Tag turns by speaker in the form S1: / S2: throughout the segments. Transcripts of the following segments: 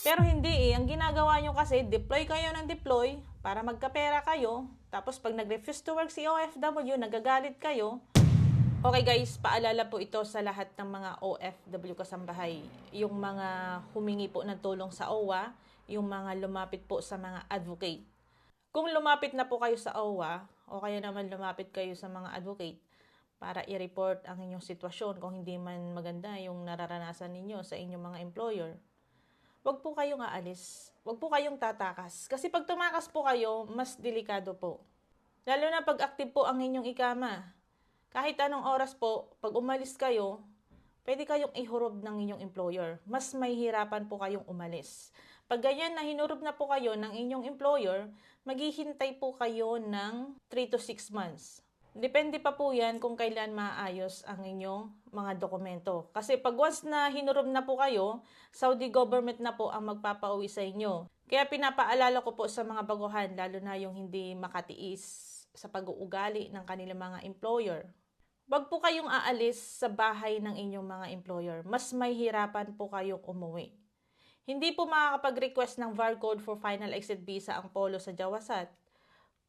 S1: Pero hindi eh. Ang ginagawa nyo kasi, deploy kayo ng deploy para magkapera kayo. Tapos pag nag-refuse to work si OFW, nagagalit kayo. Okay guys, paalala po ito sa lahat ng mga OFW kasambahay. Yung mga humingi po ng tulong sa OWA, yung mga lumapit po sa mga advocate. Kung lumapit na po kayo sa OWA, o kaya naman lumapit kayo sa mga advocate para i-report ang inyong sitwasyon kung hindi man maganda yung nararanasan ninyo sa inyong mga employer, wag po kayong aalis. Wag po kayong tatakas. Kasi pag tumakas po kayo, mas delikado po. Lalo na pag active po ang inyong ikama. Kahit anong oras po, pag umalis kayo, pwede kayong ihurog ng inyong employer. Mas mahihirapan po kayong umalis. Pag ganyan na hinurob na po kayo ng inyong employer, maghihintay po kayo ng 3 to 6 months. Depende pa po yan kung kailan maayos ang inyong mga dokumento. Kasi pag once na hinurob na po kayo, Saudi government na po ang magpapauwi sa inyo. Kaya pinapaalala ko po sa mga baguhan, lalo na yung hindi makatiis sa pag-uugali ng kanilang mga employer. Wag po kayong aalis sa bahay ng inyong mga employer. Mas may hirapan po kayong umuwi. Hindi po makakapag-request ng VAR code for final exit visa ang Polo sa Jawasat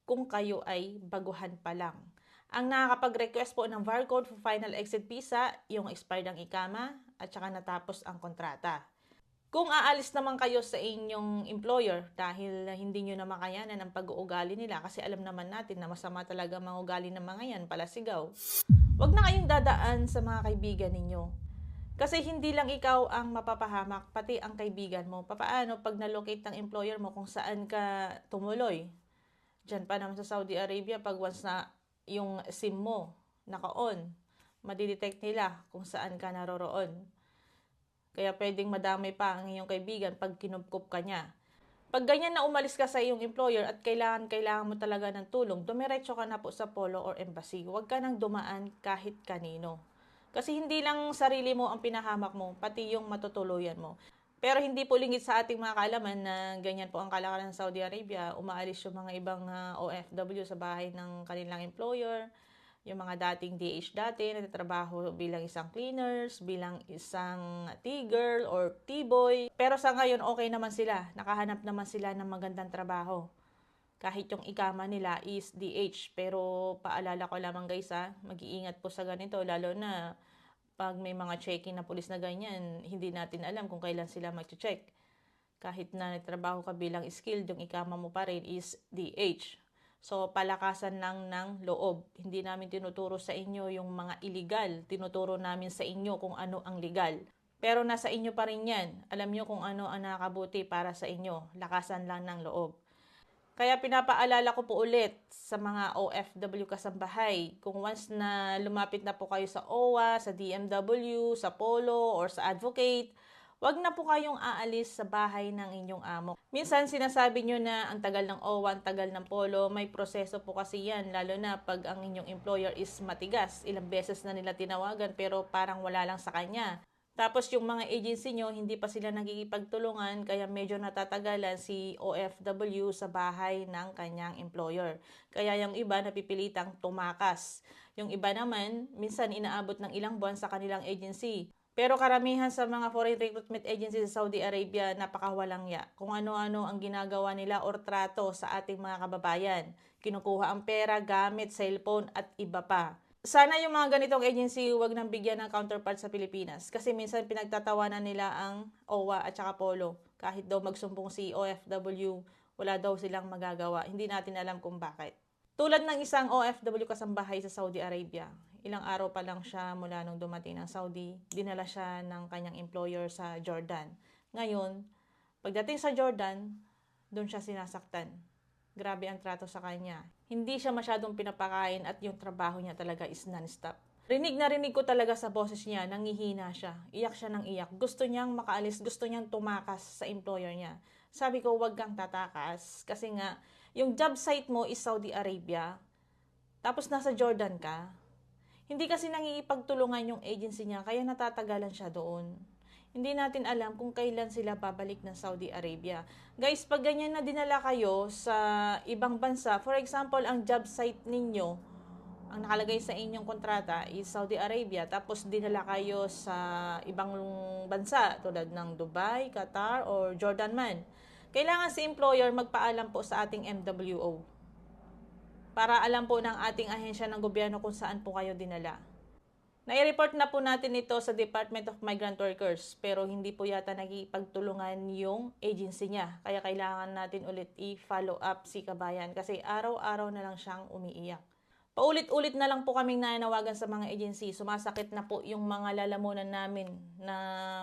S1: kung kayo ay baguhan pa lang. Ang nakakapag-request po ng VAR code for final exit visa, yung expired ang ikama at saka natapos ang kontrata. Kung aalis naman kayo sa inyong employer dahil hindi nyo na makayanan ang pag-uugali nila, kasi alam naman natin na masama talaga mga ugali ng mga yan, palasigaw, wag na kayong dadaan sa mga kaibigan ninyo. Kasi hindi lang ikaw ang mapapahamak, pati ang kaibigan mo. Papaano pag na-locate ng employer mo kung saan ka tumuloy? Diyan pa naman sa Saudi Arabia, pag once na yung SIM mo naka-on, madidetect nila kung saan ka naroroon. Kaya pwedeng madamay pa ang iyong kaibigan pag kinupkup ka niya. Pag ganyan na umalis ka sa iyong employer at kailangan mo talaga ng tulong, dumiretso ka na po sa polo or embassy. Huwag ka nang dumaan kahit kanino. Kasi hindi lang sarili mo ang pinahamak mo, pati yung matutuluyan mo. Pero hindi po lingid sa ating mga kaalaman na ganyan po ang kalakaran ng Saudi Arabia. Umaalis yung mga ibang OFW sa bahay ng kanilang employer. Yung mga dating DH dati, nagtatrabaho bilang isang cleaners, bilang isang T-girl or T-boy. Pero sa ngayon, okay naman sila. Nakahanap naman sila ng magandang trabaho. Kahit yung ikama nila is DH. Pero paalala ko lamang guys mag-iingat po sa ganito. Lalo na pag may mga checking na pulis na ganyan, hindi natin alam kung kailan sila mag-check. Kahit na nagtrabaho ka bilang skilled, yung ikama mo pa rin is DH. So, palakasan lang ng loob. Hindi namin tinuturo sa inyo yung mga illegal. Tinuturo namin sa inyo kung ano ang legal. Pero nasa inyo pa rin yan. Alam nyo kung ano ang nakakabuti para sa inyo. Lakasan lang ng loob. Kaya pinapaalala ko po ulit sa mga OFW kasambahay, kung once na lumapit na po kayo sa OWA, sa DMW, sa Polo, or sa Advocate, wag na po kayong aalis sa bahay ng inyong amo. Minsan sinasabi nyo na ang tagal ng OWA, ang tagal ng Polo, may proseso po kasi yan, lalo na pag ang inyong employer is matigas. Ilang beses na nila tinawagan pero parang wala lang sa kanya. Tapos yung mga agency nyo, hindi pa sila nagkikipagtulungan, kaya medyo natatagalan si OFW sa bahay ng kanyang employer. Kaya yung iba napipilitang tumakas. Yung iba naman, minsan inaabot ng ilang buwan sa kanilang agency. Pero karamihan sa mga foreign recruitment agency sa Saudi Arabia, napakawalang ya. Kung ano-ano ang ginagawa nila or trato sa ating mga kababayan. Kinukuha ang pera, gamit, cellphone at iba pa. Sana yung mga ganitong agency huwag nang bigyan ng counterpart sa Pilipinas. Kasi minsan pinagtatawanan nila ang OWA at saka Polo. Kahit daw magsumbong si OFW, wala daw silang magagawa. Hindi natin alam kung bakit. Tulad ng isang OFW kasambahay sa Saudi Arabia. Ilang araw pa lang siya mula nung dumating ng Saudi, dinala siya ng kanyang employer sa Jordan. Ngayon, pagdating sa Jordan, doon siya sinasaktan. Grabe ang trato sa kanya. Hindi siya masyadong pinapakain at yung trabaho niya talaga is non-stop. Rinig na rinig ko talaga sa boses niya, nangihina siya. Iyak siya ng iyak. Gusto niyang makaalis, gusto niyang tumakas sa employer niya. Sabi ko, wag kang tatakas. Kasi nga, yung job site mo is Saudi Arabia. Tapos nasa Jordan ka. Hindi kasi nangingipagtulungan yung agency niya, kaya natatagalan siya doon. Hindi natin alam kung kailan sila babalik ng Saudi Arabia. Guys, pag ganyan na dinala kayo sa ibang bansa, for example, ang job site ninyo, ang nakalagay sa inyong kontrata is Saudi Arabia, tapos dinala kayo sa ibang bansa tulad ng Dubai, Qatar, or Jordan man, kailangan si employer magpaalam po sa ating MWO para alam po ng ating ahensya ng gobyerno kung saan po kayo dinala. Nai-report na po natin ito sa Department of Migrant Workers, pero hindi po yata nagipagtulungan yung agency niya. Kaya kailangan natin ulit i-follow up si Kabayan kasi araw-araw na lang siyang umiiyak. Paulit-ulit na lang po kaming nanawagan sa mga agency. Sumasakit na po yung mga lalamunan namin na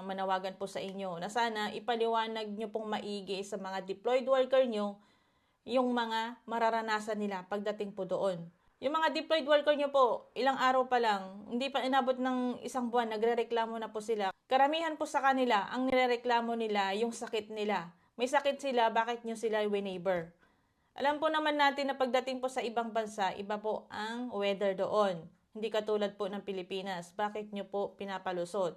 S1: manawagan po sa inyo na sana ipaliwanag nyo pong maigi sa mga deployed worker nyo yung mga mararanasan nila pagdating po doon. Yung mga deployed worker nyo po, ilang araw pa lang, hindi pa inabot ng isang buwan, nagrereklamo na po sila. Karamihan po sa kanila, ang nirereklamo nila, yung sakit nila. May sakit sila, bakit nyo sila winaiver? Alam po naman natin na pagdating po sa ibang bansa, iba po ang weather doon. Hindi katulad po ng Pilipinas. Bakit nyo po pinapalusot?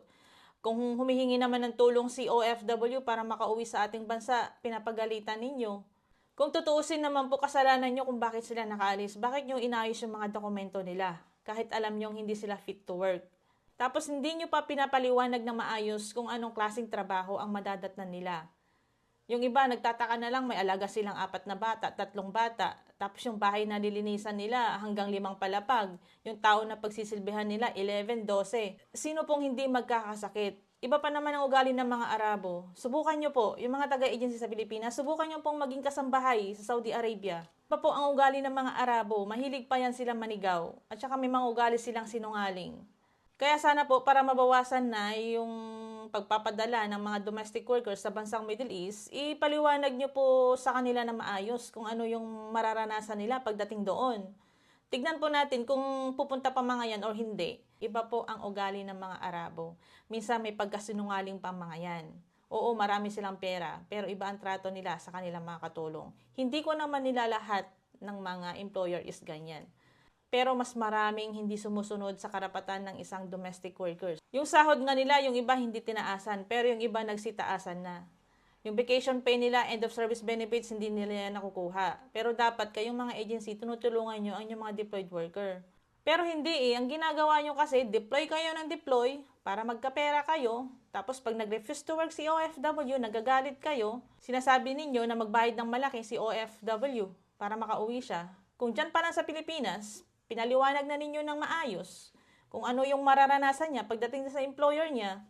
S1: Kung humihingi naman ng tulong si OFW para makauwi sa ating bansa, pinapagalitan ninyo. Kung tutuusin naman po kasalanan nyo kung bakit sila nakaalis, bakit nyo inayos yung mga dokumento nila? Kahit alam nyo hindi sila fit to work. Tapos hindi nyo pa pinapaliwanag na maayos kung anong klaseng trabaho ang madadatnan nila. Yung iba, nagtataka na lang may alaga silang 4 na bata, 3 bata. Tapos yung bahay na nilinisan nila hanggang 5 palapag. Yung tao na pagsisilbihan nila, 11, 12. Sino pong hindi magkakasakit? Iba pa naman ang ugali ng mga Arabo. Subukan nyo po, yung mga taga-agency sa Pilipinas, subukan nyo pong maging kasambahay sa Saudi Arabia. Iba po ang ugali ng mga Arabo, mahilig pa yan silang manigaw. At saka may mga ugali silang sinungaling. Kaya sana po, para mabawasan na yung pagpapadala ng mga domestic workers sa bansang Middle East, ipaliwanag nyo po sa kanila na maayos kung ano yung mararanasan nila pagdating doon. Tignan po natin kung pupunta pa mga yan or hindi. Iba po ang ugali ng mga Arabo. Minsan may pagkasinungaling pa mga yan. Oo, marami silang pera, pero iba ang trato nila sa kanilang mga katulong. Hindi ko naman nila lahat ng mga employer is ganyan. Pero mas maraming hindi sumusunod sa karapatan ng isang domestic workers. Yung sahod nga nila, yung iba hindi tinaasan, pero yung iba nagsitaasan na. Yung vacation pay nila, end of service benefits, hindi nila nakukuha. Pero dapat kayong mga agency, tinutulungan nyo ang inyong mga deployed worker. Pero hindi ang ginagawa nyo kasi, deploy kayo ng deploy para magkapera kayo. Tapos pag nag-refuse to work si OFW, nagagalit kayo, sinasabi ninyo na magbayad ng malaki si OFW para makauwi siya. Kung dyan pa lang sa Pilipinas, pinaliwanag na ninyo ng maayos kung ano yung mararanasan niya pagdating sa employer niya,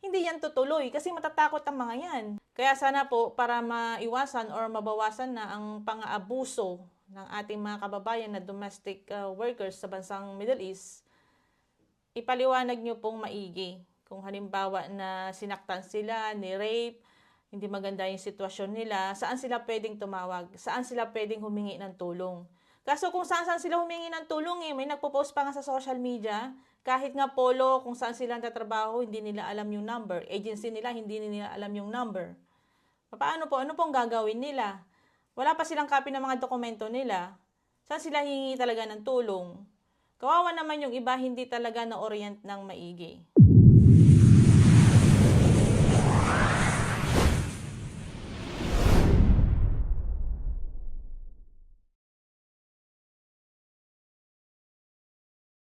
S1: hindi yan tutuloy kasi matatakot ang mga yan. Kaya sana po para maiwasan or mabawasan na ang pang-aabuso ng ating mga kababayan na domestic workers sa bansang Middle East, ipaliwanag nyo pong maigi. Kung halimbawa na sinaktan sila, ni-rape, hindi maganda yung sitwasyon nila, saan sila pwedeng tumawag? Saan sila pwedeng humingi ng tulong? Kaso kung saan sila humingi ng tulong may nagpo-post pa nga sa social media, kahit nga polo kung saan sila nagtatrabaho, hindi nila alam yung number. Agency nila, hindi nila alam yung number. Paano po? Ano pong gagawin nila? Wala pa silang copy ng mga dokumento nila. Saan sila hingi talaga ng tulong? Kawawa naman yung iba, hindi talaga na-orient ng maigi.